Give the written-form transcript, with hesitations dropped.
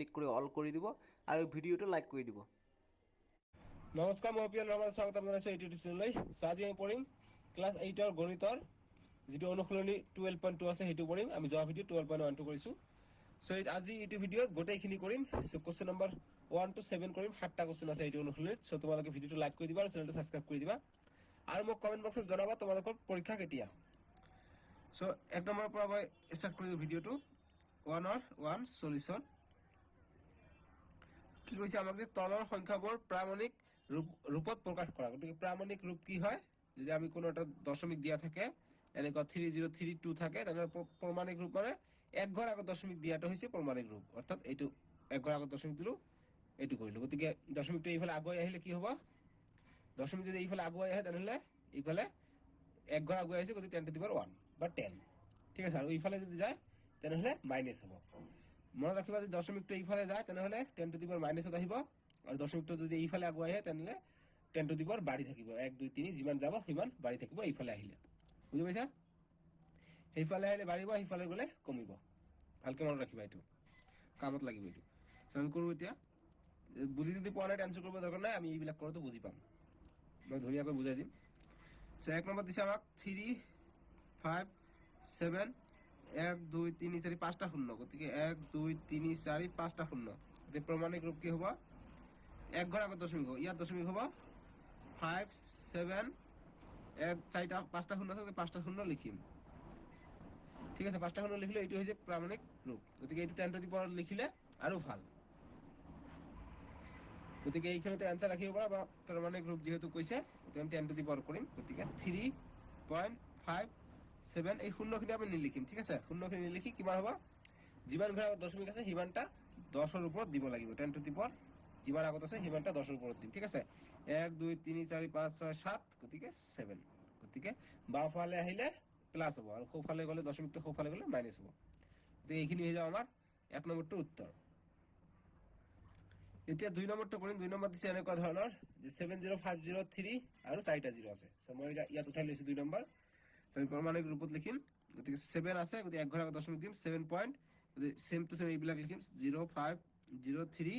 Click কৰি all কৰি দিব আৰু ভিডিঅ'টো লাইক কৰি দিব। নমস্কাৰ, মই পিয়াল ৰহমান, স্বাগতম জনাইছোঁ ইউটিউব চেনেললৈ। চ' আজি আমি পঢ়িম ক্লাছ 8ৰ গণিতৰ যিটো অনুশীলনী 12.2 আছে সেইটো পঢ়িম। আমি যোৱা ভিডিঅ' 12.12 কৰিছোঁ। চ' আজি এইটো ভিডিঅ'ত গোটেইখিনি কৰিম। চ' কুৱেশ্যন নম্বৰ 1 to 7 কৰিম। 7টা কুৱেশ্যন আছে এইটো অনুশীলনীত। চ' তোমালোকে ভিডিঅ'টো লাইক কৰি দিবা আৰু চেনেলটো ছাবস্ক্ৰাইব কৰি দিবা আৰু মোক কমেণ্ট বক্সত জনাবা তোমালোকৰ পৰীক্ষা কেতিয়া। চ' 1 নম্বৰৰ পৰা মই ষ্টাৰ্ট কৰিছোঁ ভিডিঅ'টো। 1 সলিউশ্যন। কি কৈছে আমাক যে তলৰ সংখ্যাবোৰ প্ৰামাণিক ৰূপত প্ৰকাশ কৰা। গতিকে প্ৰামাণিক ৰূপ কি হয়, যদি আমি কোনো এটা দশমিক দিয়া থাকে, এনেকুৱা 3032 থাকে, তেনেহ'লে প্ৰমাণিক ৰূপ মানে 1 ঘৰ আগত দশমিক দিয়াটো হৈছে প্ৰমাণিক ৰূপ। অৰ্থাৎ এইটো 1 ঘৰ আগত দশমিক দিলোঁ, এইটো কৰিলোঁ। গতিকে দশমিকটো এইফালে আগুৱাই আহিলে কি হ'ব, দশমিক যদি এইফালে আগুৱাই আহে তেনেহ'লে এইফালে 1 ঘৰ আগুৱাই আহিছে, গতিকে 10 to the power 1 বা 10। ঠিক আছে, আৰু এইফালে যদি যায় তেনেহ'লে মাইনাছ হ'ব। মনত ৰাখিবা যদি দশমিকটো এইফালে যায় তেনেহ'লে 10 to the power মাইনাছত আহিব, আৰু দশমিকটো যদি এইফালে আগুৱাই আহে তেনেহ'লে 10 to the power বাঢ়ি থাকিব। 1 2 3 যিমান যাব সিমান বাঢ়ি থাকিব এইফালে আহিলে। বুজি পাইছা? সেইফালে আহিলে বাঢ়িব, সেইফালে গ'লে কমিব। ভালকৈ মনত ৰাখিবা, এইটো কামত লাগিব এইটো। আমি কৰোঁ এতিয়া। বুজি যদি পোৱা নাই টেনশ্যন কৰিব দৰকাৰ নাই, আমি এইবিলাক কৰোঁতে বুজি পাম। মই ধুনীয়াকৈ বুজাই দিম। চ' 1 নম্বৰ দিছে আমাক 3 5 7 1 2 3 4 5টা শূন্য। গতিকে 1 2 3 4 5টা শূন্য। গতিকে প্ৰমাণিক ৰূপ কি হ'ব, 1 ঘৰ আগত দশমিক হ'ব, ইয়াত দশমিক হ'ব 5 7 1 4টা 5টা শূন্য আছে, 5টা শূন্য লিখিম। ঠিক আছে, 5টা শূন্য লিখিলে এইটো হৈছে প্ৰামাণিক ৰূপ। গতিকে এইটো 10 to the power লিখিলে আৰু ভাল। গতিকে এইখিনিতে এনসাৰ ৰাখিব পাৰা, বা প্ৰামাণিক ৰূপ যিহেতু কৈছে গতিকে আমি 10 to the power কৰিম। গতিকে 3.57 এই শূন্যখিনি আমি নিলিখিম। ঠিক আছে, শূন্যখিনি নিলিখি কিমান হ'ব, যিমান ঘৰ আগত দশমিক আছে সিমানটা 10ৰ ওপৰত দিব লাগিব। 10 to the power যিমান আগত আছে সিমানটা 10ৰ ওপৰত দিম। ঠিক আছে, 1 2 3 4 5 6 7, গতিকে 7। গতিকে বাওঁফালে আহিলে প্লাছ হ'ব আৰু সোঁফালে গ'লে দশমিকটো সোঁফালে গ'লে মাইনাছ হ'ব। গতিকে এইখিনি হৈ যাব আমাৰ 1 নম্বৰটোৰ উত্তৰ। এতিয়া 2 নম্বৰটো কৰিম। 2 নম্বৰ দিছে এনেকুৱা ধৰণৰ যে 70503 আৰু 4টা 0 আছে। চ' মই ইয়াত উঠাই লৈছোঁ 2 নম্বৰ। চ' আমি প্ৰমাণিক ৰূপত লিখিম। গতিকে 7 আছে, গতিকে 1 ঘৰ আগত দশমিক দিম 7 পইণ্ট, গতিকে চেম টু চেম এইবিলাক লিখিম 0503